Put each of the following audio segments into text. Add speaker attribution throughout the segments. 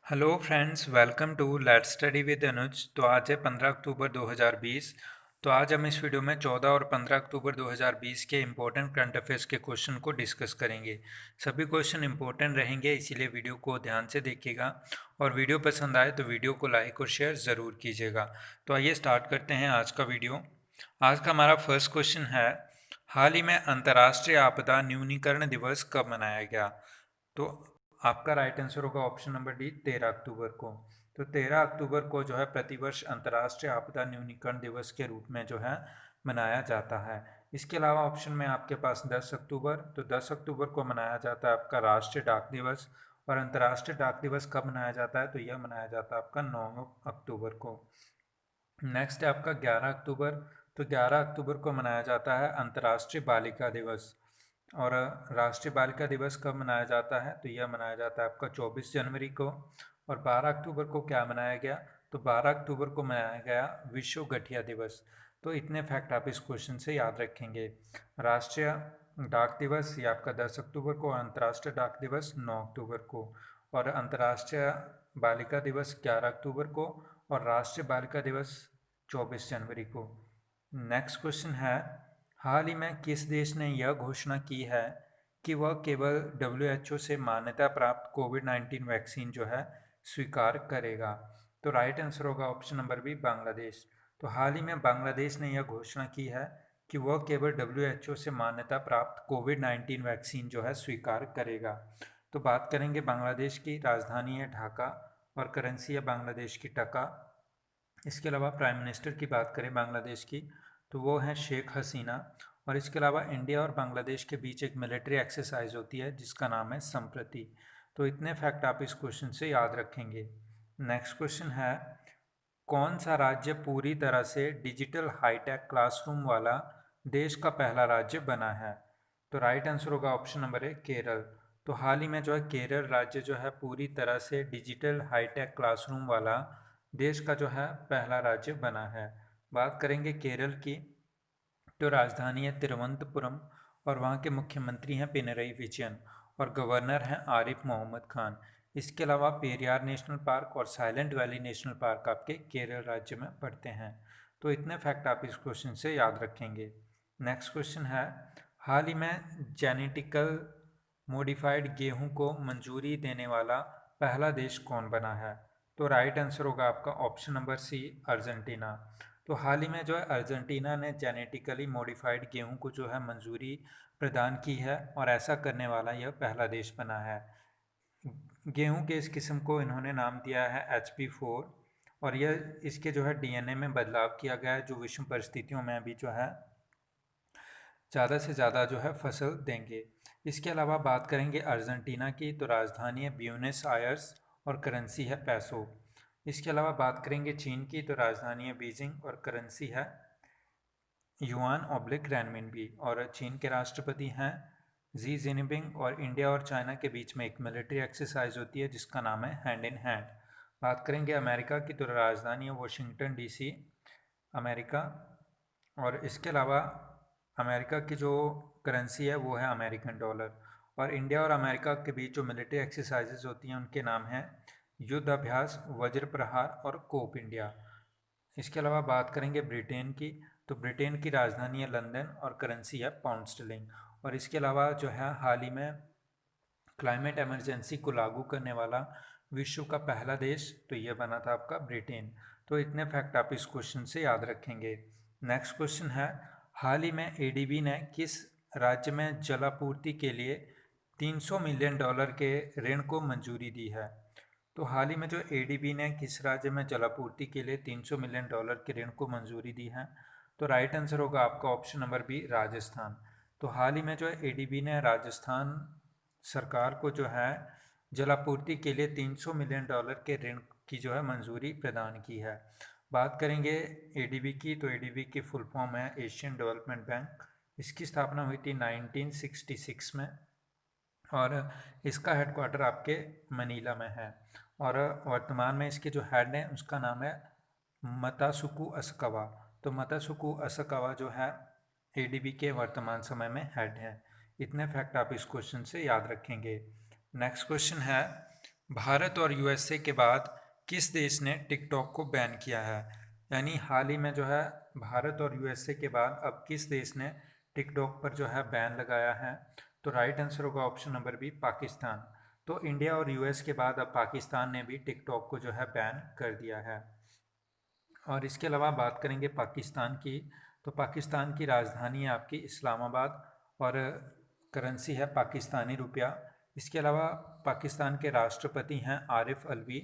Speaker 1: Hello friends, welcome to let's study with Anuj. तो आज है 15 अक्टूबर 2020। तो आज हम इस वीडियो में 14 और 15 अक्टूबर 2020 के इम्पोर्टेंट करंट अफेयर्स के क्वेश्चन को डिस्कस करेंगे। सभी क्वेश्चन इम्पोर्टेंट रहेंगे, इसीलिए वीडियो को ध्यान से देखिएगा और वीडियो पसंद आए तो वीडियो को लाइक और शेयर ज़रूर कीजिएगा। तो आइए स्टार्ट करते हैं आज का वीडियो। आज का हमारा फर्स्ट क्वेश्चन है, हाल ही में अंतर्राष्ट्रीय आपदा न्यूनीकरण दिवस कब मनाया गया? तो आपका राइट आंसर होगा ऑप्शन नंबर डी, 13 अक्टूबर को। तो 13 अक्टूबर को जो है प्रतिवर्ष अंतर्राष्ट्रीय आपदा न्यूनीकरण दिवस के रूप में जो है मनाया जाता है। इसके अलावा ऑप्शन में आपके पास 10 अक्टूबर, तो 10 अक्टूबर को मनाया जाता है आपका राष्ट्रीय डाक दिवस। और अंतर्राष्ट्रीय डाक दिवस कब मनाया जाता है? तो यह मनाया जाता है आपका 9 अक्टूबर को। नेक्स्ट है आपका 11 अक्टूबर। तो 11 अक्टूबर को मनाया जाता है अंतर्राष्ट्रीय बालिका दिवस। और राष्ट्रीय बालिका दिवस कब मनाया जाता है? तो यह मनाया जाता है आपका 24 जनवरी को। और 12 अक्टूबर को क्या मनाया गया? तो 12 अक्टूबर को मनाया गया विश्व गठिया दिवस। तो इतने फैक्ट आप इस क्वेश्चन से याद रखेंगे। राष्ट्रीय डाक दिवस ये आपका 10 अक्टूबर को, और अंतर्राष्ट्रीय डाक दिवस 9 अक्टूबर को, और अंतर्राष्ट्रीय बालिका दिवस 11 अक्टूबर को, और राष्ट्रीय बालिका दिवस 24 जनवरी को। नेक्स्ट क्वेश्चन है, हाल ही में किस देश ने यह घोषणा की है कि वह केवल WHO से मान्यता प्राप्त कोविड-19 वैक्सीन जो है स्वीकार करेगा? तो राइट आंसर होगा ऑप्शन नंबर बी, बांग्लादेश। तो हाल ही में बांग्लादेश ने यह घोषणा की है कि वह केवल WHO से मान्यता प्राप्त कोविड-19 वैक्सीन जो है स्वीकार करेगा। तो बात करेंगे बांग्लादेश की, राजधानी है ढाका और करेंसी है बांग्लादेश की टका। इसके अलावा प्राइम मिनिस्टर की बात करें बांग्लादेश की, तो वो है शेख हसीना। और इसके अलावा इंडिया और बांग्लादेश के बीच एक मिलिट्री एक्सरसाइज होती है जिसका नाम है संप्रति। तो इतने फैक्ट आप इस क्वेश्चन से याद रखेंगे। नेक्स्ट क्वेश्चन है, कौन सा राज्य पूरी तरह से डिजिटल हाईटेक क्लासरूम वाला देश का पहला राज्य बना है? तो राइट आंसर होगा ऑप्शन नंबर ए, केरल। तो हाल ही में जो है केरल राज्य जो है पूरी तरह से डिजिटल हाईटेक क्लासरूम वाला देश का जो है पहला राज्य बना है। बात करेंगे केरल की, तो राजधानी है तिरुवनंतपुरम और वहाँ के मुख्यमंत्री हैं पिनरई विजयन और गवर्नर हैं आरिफ मोहम्मद खान। इसके अलावा पेरियार नेशनल पार्क और साइलेंट वैली नेशनल पार्क आपके केरल राज्य में पड़ते हैं। तो इतने फैक्ट आप इस क्वेश्चन से याद रखेंगे। नेक्स्ट क्वेश्चन है, हाल ही में जेनेटिकल मॉडिफाइड गेहूं को मंजूरी देने वाला पहला देश कौन बना है? तो राइट आंसर होगा आपका ऑप्शन नंबर सी, अर्जेंटीना। तो हाल ही में जो है अर्जेंटीना ने जेनेटिकली मॉडिफाइड गेहूं को जो है मंजूरी प्रदान की है और ऐसा करने वाला यह पहला देश बना है। गेहूं के इस किस्म को इन्होंने नाम दिया है HP4 और यह इसके जो है DNA में बदलाव किया गया है जो विषम परिस्थितियों में भी जो है ज़्यादा से ज़्यादा जो है फसल देंगे। इसके अलावा बात करेंगे अर्जेंटीना की, तो राजधानी है ब्यूनस आयर्स और करेंसी है पैसो। इसके अलावा बात करेंगे चीन की, तो राजधानी है बीजिंग और करेंसी है युआन ऑब्लिक रेनमिनबी। और चीन के राष्ट्रपति हैं जी जिनपिंग और इंडिया और चाइना के बीच में एक मिलिट्री एक्सरसाइज होती है जिसका नाम है हैंड इन हैंड। बात करेंगे अमेरिका की, तो राजधानी है वाशिंगटन DC, अमेरिका। और इसके अलावा अमेरिका की जो करेंसी है वो है अमेरिकन डॉलर। और इंडिया और अमेरिका के बीच जो मिलिट्री एक्सरसाइजेज होती हैं उनके नाम हैं युद्ध अभ्यास, वज्र प्रहार और कोप इंडिया। इसके अलावा बात करेंगे ब्रिटेन की, तो ब्रिटेन की राजधानी है लंदन और करेंसी है पाउंड स्टर्लिंग। और इसके अलावा जो है हाल ही में क्लाइमेट इमरजेंसी को लागू करने वाला विश्व का पहला देश तो ये बना था आपका ब्रिटेन। तो इतने फैक्ट आप इस क्वेश्चन से याद रखेंगे। नेक्स्ट क्वेश्चन है, हाल ही में ADB ने किस राज्य में जलापूर्ति के लिए $300 मिलियन के ऋण को मंजूरी दी है? तो हाल ही में जो ADB ने किस राज्य में जलापूर्ति के लिए $300 मिलियन के ऋण को मंजूरी दी है? तो राइट आंसर होगा आपका ऑप्शन नंबर बी, राजस्थान। तो हाल ही में जो है ADB ने राजस्थान सरकार को जो है जलापूर्ति के लिए $300 मिलियन के ऋण की जो है मंजूरी प्रदान की है। बात करेंगे ADB की, तो ADB की फुल फॉर्म है एशियन डेवलपमेंट बैंक। इसकी स्थापना हुई थी 1966 में और इसका हेडक्वार्टर आपके मनीला में है। और वर्तमान में इसके जो हेड हैं उसका नाम है मतासुकु असकावा। तो मतासुकु असकावा जो है ADB के वर्तमान समय में हेड हैं। इतने फैक्ट आप इस क्वेश्चन से याद रखेंगे। नेक्स्ट क्वेश्चन है, भारत और यूएसए के बाद किस देश ने टिकटॉक को बैन किया है? यानी हाल ही में जो है भारत और यूएसए के बाद अब किस देश ने टिकटॉक पर जो है बैन लगाया है? तो राइट आंसर होगा ऑप्शन नंबर बी, पाकिस्तान। तो इंडिया और यूएस के बाद अब पाकिस्तान ने भी टिकटॉक को जो है बैन कर दिया है। और इसके अलावा बात करेंगे पाकिस्तान की, तो पाकिस्तान की राजधानी है आपकी इस्लामाबाद और करेंसी है पाकिस्तानी रुपया। इसके अलावा पाकिस्तान के राष्ट्रपति हैं आरिफ अलवी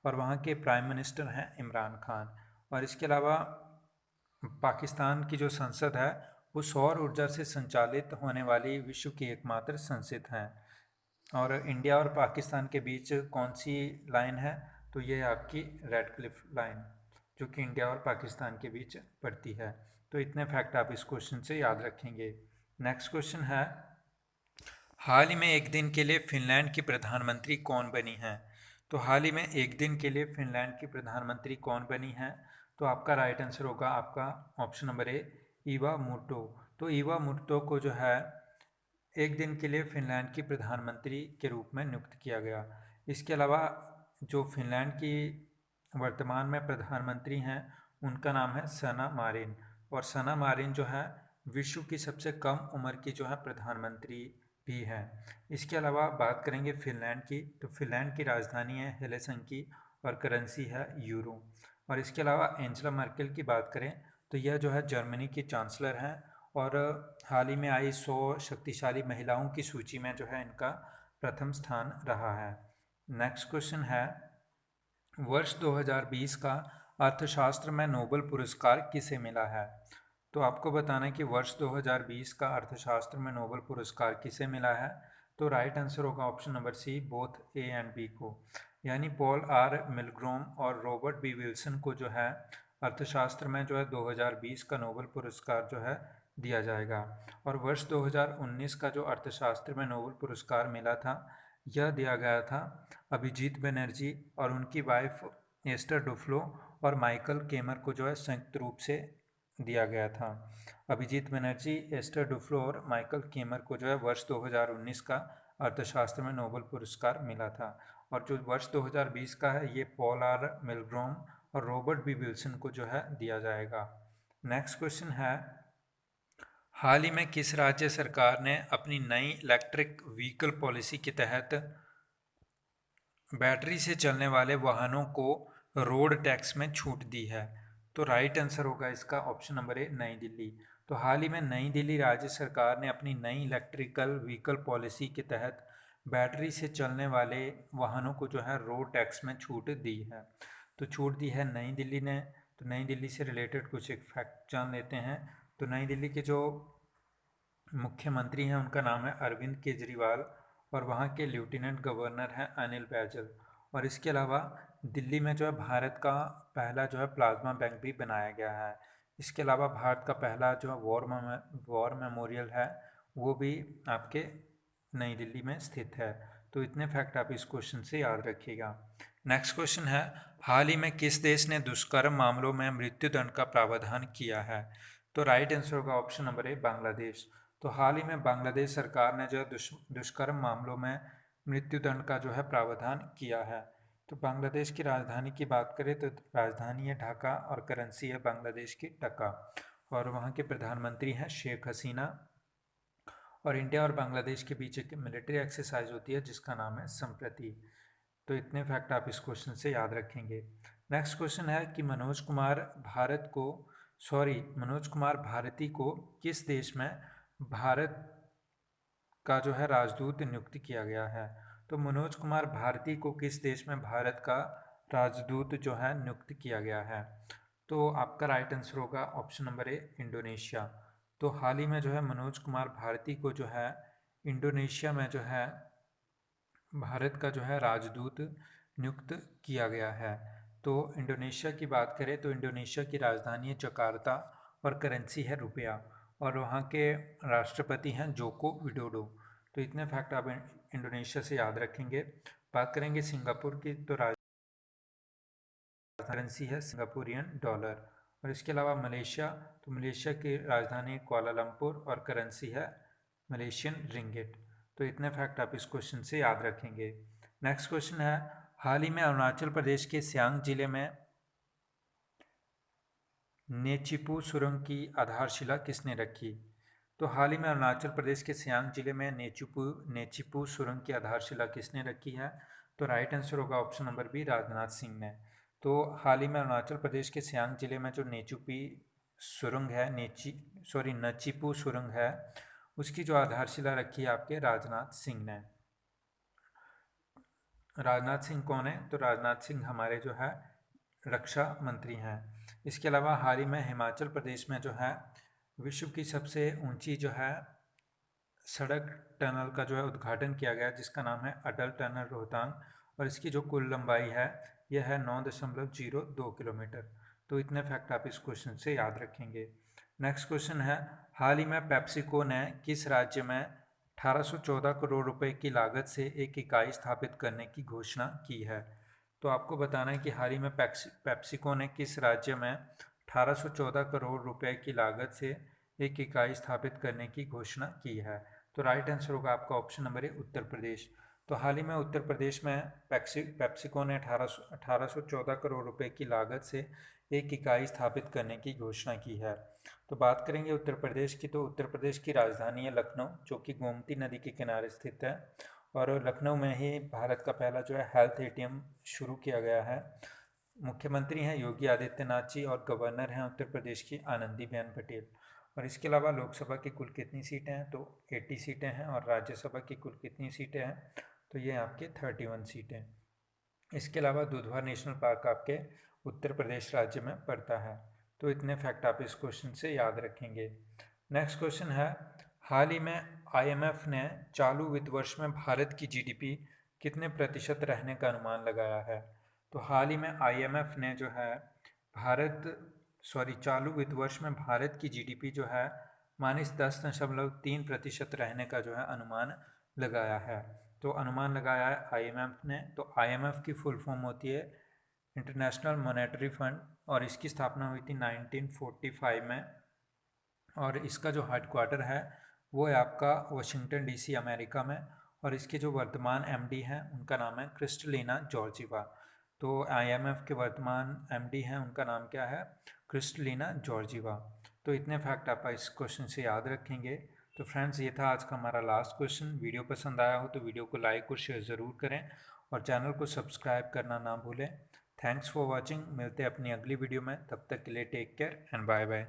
Speaker 1: और वहाँ के प्राइम मिनिस्टर हैं इमरान खान। और इसके अलावा पाकिस्तान की जो संसद है वो सौर ऊर्जा से संचालित होने वाली विश्व की एकमात्र संसद है। और इंडिया और पाकिस्तान के बीच कौन सी लाइन है? तो ये आपकी रेड क्लिफ लाइन, जो कि इंडिया और पाकिस्तान के बीच पड़ती है। तो इतने फैक्ट आप इस क्वेश्चन से याद रखेंगे। नेक्स्ट क्वेश्चन है, हाल ही में एक दिन के लिए फिनलैंड की प्रधानमंत्री कौन बनी है? तो हाल ही में एक दिन के लिए फिनलैंड की प्रधानमंत्री कौन बनी है? तो आपका राइट आंसर होगा आपका ऑप्शन नंबर ए, ईवा मुर्टो। तो ईवा मुर्टो को जो है एक दिन के लिए फिनलैंड की प्रधानमंत्री के रूप में नियुक्त किया गया। इसके अलावा जो फिनलैंड की वर्तमान में प्रधानमंत्री हैं उनका नाम है सना मारिन। और सना मारिन जो है विश्व की सबसे कम उम्र की जो है प्रधानमंत्री भी है। इसके अलावा बात करेंगे फिनलैंड की, तो फिनलैंड की राजधानी है हेलसिंकी और करेंसी है यूरो। और इसके अलावा एंजेला मर्केल की बात करें तो यह जो है जर्मनी की चांसलर हैं और हाल ही में आई 100 शक्तिशाली महिलाओं की सूची में जो है इनका प्रथम स्थान रहा है। नेक्स्ट क्वेश्चन है, वर्ष 2020 का अर्थशास्त्र में नोबेल पुरस्कार किसे मिला है? तो आपको बताना है कि वर्ष 2020 का अर्थशास्त्र में नोबेल पुरस्कार किसे मिला है। तो राइट आंसर होगा option number C, both A and B को। यानी पॉल आर मिलग्रोम और रॉबर्ट बी विल्सन को जो है अर्थशास्त्र में जो है 2020 का नोबेल पुरस्कार जो है दिया जाएगा। और वर्ष 2019 का जो अर्थशास्त्र में नोबेल पुरस्कार मिला था यह दिया गया था अभिजीत बनर्जी और उनकी वाइफ एस्टर डुफ्लो और माइकल केमर को जो है संयुक्त रूप से दिया गया था। अभिजीत बनर्जी, एस्टर डुफ्लो और माइकल केमर को जो है वर्ष 2019 का अर्थशास्त्र में नोबेल पुरस्कार मिला था। और जो वर्ष 2020 का है ये पॉल आर मिलग्रोम और रॉबर्ट बी विल्सन को जो है दिया जाएगा। नेक्स्ट क्वेश्चन है, हाल ही में किस राज्य सरकार ने अपनी नई इलेक्ट्रिक व्हीकल पॉलिसी के तहत बैटरी से चलने वाले वाहनों को रोड टैक्स में छूट दी है? तो राइट आंसर होगा इसका ऑप्शन नंबर ए, नई दिल्ली। तो हाल ही में नई दिल्ली राज्य सरकार ने अपनी नई इलेक्ट्रिकल व्हीकल पॉलिसी के तहत बैटरी से चलने वाले वाहनों को जो है रोड टैक्स में छूट दी है। तो छूट दी है नई दिल्ली ने। तो नई दिल्ली से रिलेटेड कुछ एक फैक्ट जान लेते हैं। तो नई दिल्ली के जो मुख्यमंत्री हैं उनका नाम है अरविंद केजरीवाल और वहाँ के लेफ्टिनेंट गवर्नर हैं अनिल बैजल। और इसके अलावा दिल्ली में जो है भारत का पहला जो है प्लाज्मा बैंक भी बनाया गया है। इसके अलावा भारत का पहला जो है वॉर मेमोरियल है वो भी आपके नई दिल्ली में स्थित है। तो इतने फैक्ट आप इस क्वेश्चन से याद रखिएगा। नेक्स्ट क्वेश्चन है, हाल ही में किस देश ने दुष्कर्म मामलों में मृत्युदंड का प्रावधान किया है? तो राइट आंसर होगा ऑप्शन नंबर ए, बांग्लादेश। तो हाल ही में बांग्लादेश सरकार ने जो है दुष्कर्म मामलों में मृत्युदंड का जो है प्रावधान किया है। तो बांग्लादेश की राजधानी की बात करें तो राजधानी है ढाका और करेंसी है बांग्लादेश की टका। और वहाँ के प्रधानमंत्री हैं शेख हसीना। और इंडिया और बांग्लादेश के बीच एक मिलिट्री एक्सरसाइज होती है जिसका नाम है संप्रति। तो इतने फैक्ट आप इस क्वेश्चन से याद रखेंगे। नेक्स्ट क्वेश्चन है कि मनोज कुमार भारती को किस देश में भारत का जो है राजदूत नियुक्त किया गया है? तो मनोज कुमार भारती को किस देश में भारत का राजदूत जो है नियुक्त किया गया है? तो आपका राइट आंसर होगा ऑप्शन नंबर ए, इंडोनेशिया। तो हाल ही में जो है मनोज कुमार भारती को जो है इंडोनेशिया में जो है भारत का जो है राजदूत नियुक्त किया गया है। तो इंडोनेशिया की बात करें तो इंडोनेशिया की राजधानी है जकार्ता और करेंसी है रुपया। और वहाँ के राष्ट्रपति हैं जोको विडोडो। तो इतने फैक्ट आप इंडोनेशिया से याद रखेंगे। बात करेंगे सिंगापुर की, तो करेंसी है सिंगापुरियन डॉलर। और इसके अलावा मलेशिया, तो मलेशिया की राजधानी कुआलालंपुर और करेंसी है मलेशियन रिंगिट। तो इतने फैक्ट आप इस क्वेश्चन से याद रखेंगे। नेक्स्ट क्वेश्चन है, हाल ही में अरुणाचल प्रदेश के सियांग जिले में नेचिपू सुरंग की आधारशिला किसने रखी? तो हाल ही में अरुणाचल प्रदेश के सियांग जिले में नेचिपू सुरंग की आधारशिला किसने रखी है? तो राइट आंसर होगा option number B, Rajnath Singh ने। तो हाल ही में अरुणाचल प्रदेश के सियांग जिले में जो नेचुपी सुरंग है नचिपू सुरंग है, उसकी जो आधारशिला रखी है आपके राजनाथ सिंह ने। राजनाथ सिंह कौन है? तो राजनाथ सिंह हमारे जो है रक्षा मंत्री हैं। इसके अलावा हाल ही में हिमाचल प्रदेश में जो है विश्व की सबसे ऊंची जो है सड़क टनल का जो है उद्घाटन किया गया, जिसका नाम है अटल टनल रोहतांग, और इसकी जो कुल लंबाई है यह है 9.02 किलोमीटर। तो इतने फैक्ट आप इस क्वेश्चन से याद रखेंगे। नेक्स्ट क्वेश्चन है, हाल ही में पेप्सिको ने किस राज्य में 1814 करोड़ रुपए की लागत से एक इकाई स्थापित करने की घोषणा की है? तो आपको बताना है कि हाल ही में पेप्सिको ने किस राज्य में 1814 करोड़ रुपए की लागत से एक इकाई स्थापित करने की घोषणा की है? तो राइट आंसर होगा आपका option number A, Uttar Pradesh. तो हाल ही में उत्तर प्रदेश में पेप्सिको ने 1814 करोड़ रुपए की लागत से एक इकाई स्थापित करने की घोषणा की है। तो बात करेंगे उत्तर प्रदेश की, तो उत्तर प्रदेश की राजधानी है लखनऊ, जो कि गोमती नदी के किनारे स्थित है, और लखनऊ में ही भारत का पहला जो है हेल्थ एटीएम शुरू किया गया है। मुख्यमंत्री हैं योगी आदित्यनाथ जी, और गवर्नर हैं उत्तर प्रदेश की आनंदीबेन पटेल। और इसके अलावा लोकसभा की कुल कितनी सीटें हैं? तो 80 सीटें हैं, और राज्यसभा की कुल कितनी सीटें हैं? तो ये आपके 31 सीटें। इसके अलावा दुधवा नेशनल पार्क आपके उत्तर प्रदेश राज्य में पड़ता है। तो इतने फैक्ट आप इस क्वेश्चन से याद रखेंगे। नेक्स्ट क्वेश्चन है, हाल ही में आईएमएफ ने चालू वित्त वर्ष में भारत की जीडीपी कितने प्रतिशत रहने का अनुमान लगाया है? तो हाल ही में आईएमएफ ने जो है चालू वित्त वर्ष में भारत की जीडीपी जो है -10.3% रहने का जो है अनुमान लगाया है। तो अनुमान लगाया है आईएमएफ ने। तो आईएमएफ की फुल फॉर्म होती है इंटरनेशनल मॉनेटरी फंड, और इसकी स्थापना हुई थी 1945 में, और इसका जो हेडक्वार्टर है वो है आपका वाशिंगटन डीसी अमेरिका में, और इसके जो वर्तमान एमडी हैं उनका नाम है क्रिस्टलिना जॉर्जिवा। तो आईएमएफ के वर्तमान एमडी हैं, उनका नाम क्या है? Kristalina Georgieva. तो इतने फैक्ट आप इस क्वेश्चन से याद रखेंगे। तो फ्रेंड्स, ये था आज का हमारा लास्ट क्वेश्चन। वीडियो पसंद आया हो तो वीडियो को लाइक और शेयर ज़रूर करें, और चैनल को सब्सक्राइब करना ना भूलें। Thanks for watching. मिलते हैं अपनी अगली वीडियो में, तब तक के लिए take care and bye bye.